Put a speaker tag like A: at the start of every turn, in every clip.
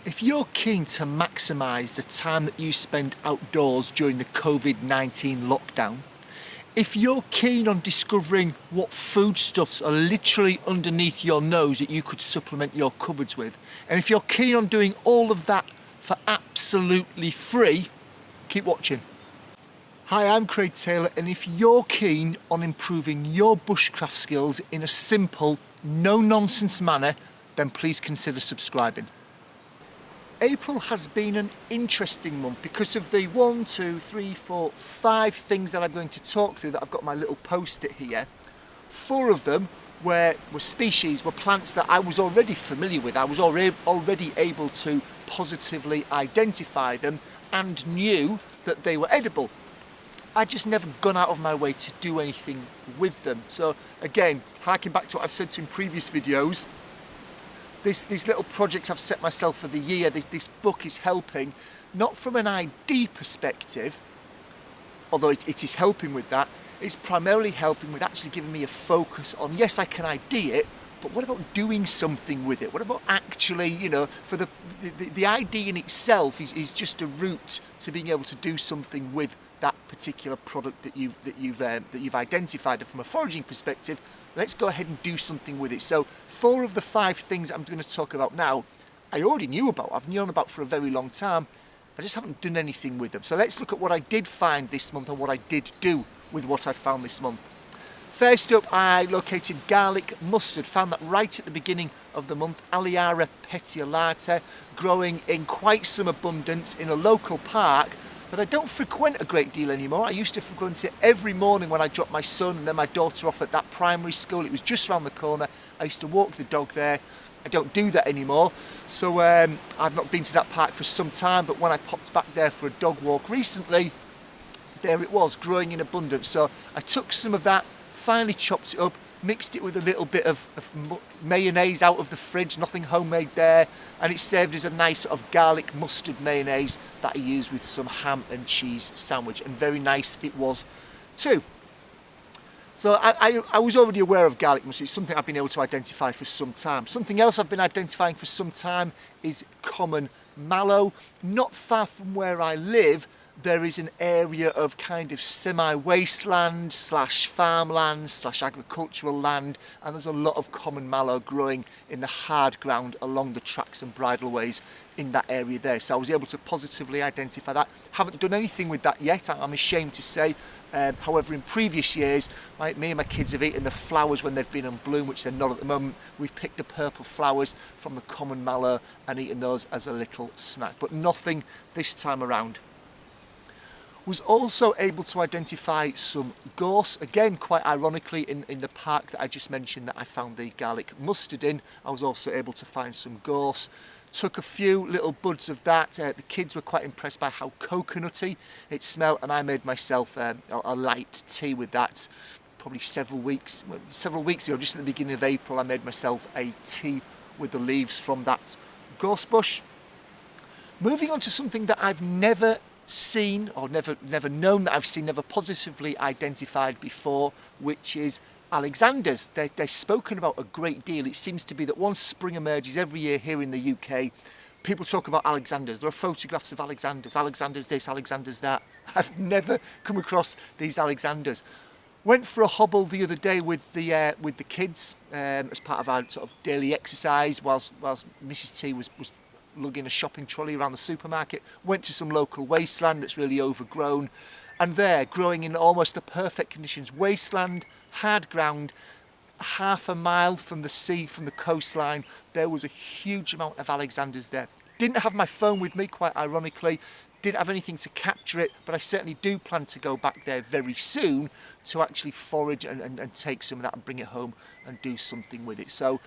A: If you're keen to maximise the time that you spend outdoors during the COVID-19 lockdown, if you're keen on discovering what foodstuffs are literally underneath your nose that you could supplement your cupboards with, and if you're keen on doing all of that for absolutely free, keep watching. Hi, I'm Craig Taylor, and if you're keen on improving your bushcraft skills in a simple, no-nonsense manner, then please consider subscribing. April has been an interesting month because of the 1, 2, 3, 4, 5 things that I'm going to talk through that I've got my little post-it here. 4 of them were plants that I was already familiar with. I was already able to positively identify them and knew that they were edible. I just never gone out of my way to do anything with them. So again, harking back to what I've said to in previous videos, these little projects I've set myself for the year, this book is helping, not from an ID perspective, although it is helping with that. It's primarily helping with actually giving me a focus on, yes, I can ID it, but what about doing something with it? What about actually, for the ID in itself is just a route to being able to do something with that particular product that you've identified. And from a foraging perspective, let's go ahead and do something with it. So 4 of the 5 things I'm going to talk about now, I already knew about. I've known about for a very long time. I just haven't done anything with them. So let's look at what I did find this month and what I did do with what I found this month. First up, I located garlic mustard, found that right at the beginning of the month, Aliara petiolata, growing in quite some abundance in a local park that I don't frequent a great deal anymore. I used to frequent it every morning when I dropped my son and then my daughter off at that primary school. It was just around the corner. I used to walk the dog there. I don't do that anymore. So I've not been to that park for some time, but when I popped back there for a dog walk recently, there it was, growing in abundance. So I took some of that, finally chopped it up, mixed it with a little bit of mayonnaise out of the fridge, nothing homemade there, and it served as a nice sort of garlic mustard mayonnaise that I used with some ham and cheese sandwich, and very nice it was too. So I was already aware of garlic mustard. It's something I've been able to identify for some time. Something else I've been identifying for some time is common mallow. Not far from where I live, there is an area of kind of semi-wasteland / farmland / agricultural land, and there's a lot of common mallow growing in the hard ground along the tracks and bridleways in that area there. So I was able to positively identify that. Haven't done anything with that yet, I'm ashamed to say. However, in previous years, me and my kids have eaten the flowers when they've been in bloom, which they're not at the moment. We've picked the purple flowers from the common mallow and eaten those as a little snack, but nothing this time around. Was also able to identify some gorse, again quite ironically in the park that I just mentioned that I found the garlic mustard in. I was also able to find some gorse. Took a few little buds of that. The kids were quite impressed by how coconutty it smelled, and I made myself a light tea with that probably several weeks ago, just at the beginning of April. I made myself a tea with the leaves from that gorse bush. Moving on to something that I've never seen or never known that I've seen, never positively identified before, which is Alexanders. They're spoken about a great deal. It seems to be that once spring emerges every year here in the UK, people talk about Alexanders. There are photographs of Alexanders, Alexanders this, Alexanders that. I've never come across these Alexanders. Went for a hobble the other day with the kids as part of our sort of daily exercise whilst Mrs T was lugging a shopping trolley around the supermarket. Went to some local wasteland that's really overgrown, and there, growing in almost the perfect conditions, wasteland, hard ground, half a mile from the sea, from the coastline, there was a huge amount of Alexanders there. Didn't have my phone with me, quite ironically, didn't have anything to capture it, but I certainly do plan to go back there very soon to actually forage and take some of that and bring it home and do something with it. So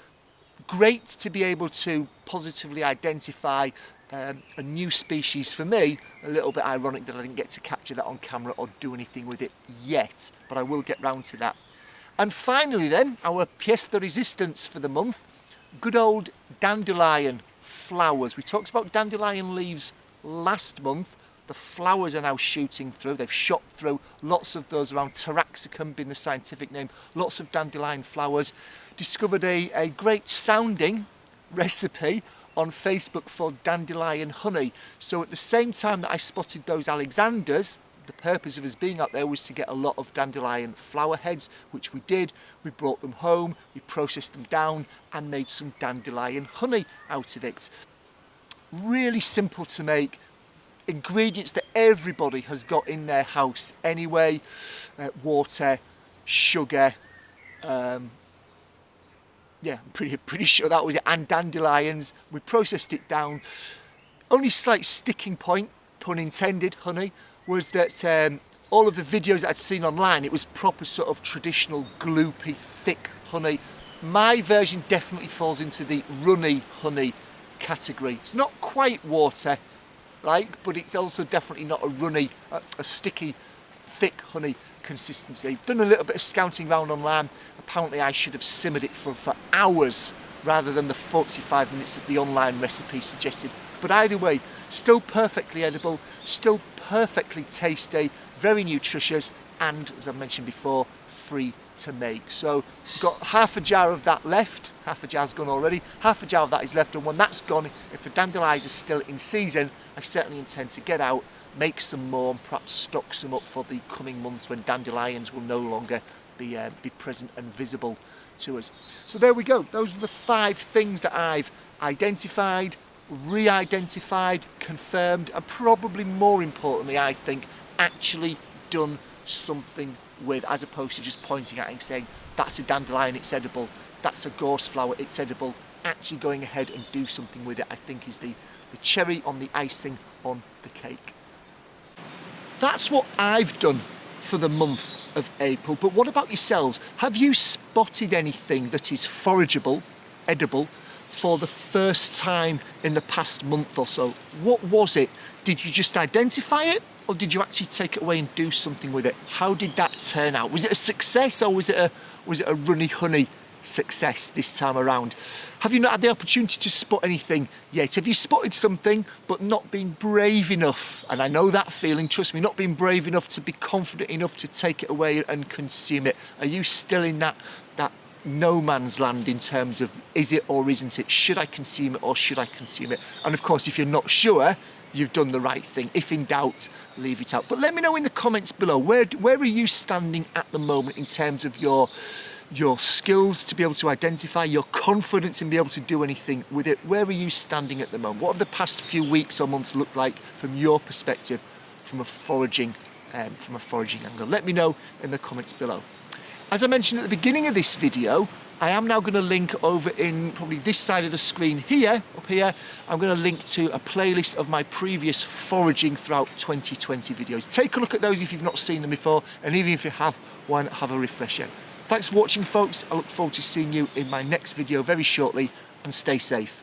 A: great to be able to positively identify a new species for me. A little bit ironic that I didn't get to capture that on camera or do anything with it yet, but I will get round to that. And finally then, our pièce de résistance for the month, good old dandelion flowers. We talked about dandelion leaves last month. The flowers are now shooting through. They've shot through. Lots of those around, Taraxacum being the scientific name. Lots of dandelion flowers. Discovered a great sounding recipe on Facebook for dandelion honey. So at the same time that I spotted those Alexanders, the purpose of us being out there was to get a lot of dandelion flower heads, which we did. We brought them home, we processed them down and made some dandelion honey out of it. Really simple to make. Ingredients that everybody has got in their house anyway. Water, sugar, yeah, I'm pretty sure that was it, and dandelions. We processed it down. Only slight sticking point, pun intended, honey, was that all of the videos that I'd seen online, it was proper sort of traditional gloopy, thick honey. My version definitely falls into the runny honey category. It's not quite water like, but it's also definitely not a runny, a sticky, thick honey consistency. Done a little bit of scouting around online. Apparently I should have simmered it for hours rather than the 45 minutes that the online recipe suggested. But either way, still perfectly edible, still perfectly tasty, very nutritious, and as I mentioned before, free to make. So got half a jar of that left. Half a jar's gone already. Half a jar of that is left, and when that's gone, if the dandelions are still in season, I certainly intend to get out, make some more, and perhaps stock some up for the coming months when dandelions will no longer be present and visible to us. So there we go. Those are the 5 things that I've identified, re-identified, confirmed, and probably more importantly, I think, actually done something with, as opposed to just pointing at it and saying, that's a dandelion, it's edible, that's a gorse flower, it's edible. Actually going ahead and do something with it, I think, is the cherry on the icing on the cake. That's what I've done for the month of April, but what about yourselves? Have you spotted anything that is forageable, edible, for the first time in the past month or so? What was it? Did you just identify it, or did you actually take it away and do something with it? How did that turn out? Was it a success, or was it a runny honey success this time around? Have you not had the opportunity to spot anything yet? Have you spotted something but not been brave enough? And I know that feeling, trust me, not being brave enough to be confident enough to take it away and consume it. Are you still in that no man's land in terms of, is it or isn't it? Should I consume it or should I consume it? And of course, if you're not sure, you've done the right thing. If in doubt, leave it out. But let me know in the comments below, where are you standing at the moment in terms of your skills to be able to identify, your confidence in being able to do anything with it? Where are you standing at the moment? What have the past few weeks or months looked like from your perspective, from a foraging angle? Let me know in the comments below. As I mentioned at the beginning of this video, I am now going to link over in probably this side of the screen here, up here, I'm going to link to a playlist of my previous foraging throughout 2020 videos. Take a look at those if you've not seen them before, and even if you have, why not have a refresher? Thanks for watching, folks. I look forward to seeing you in my next video very shortly, and stay safe.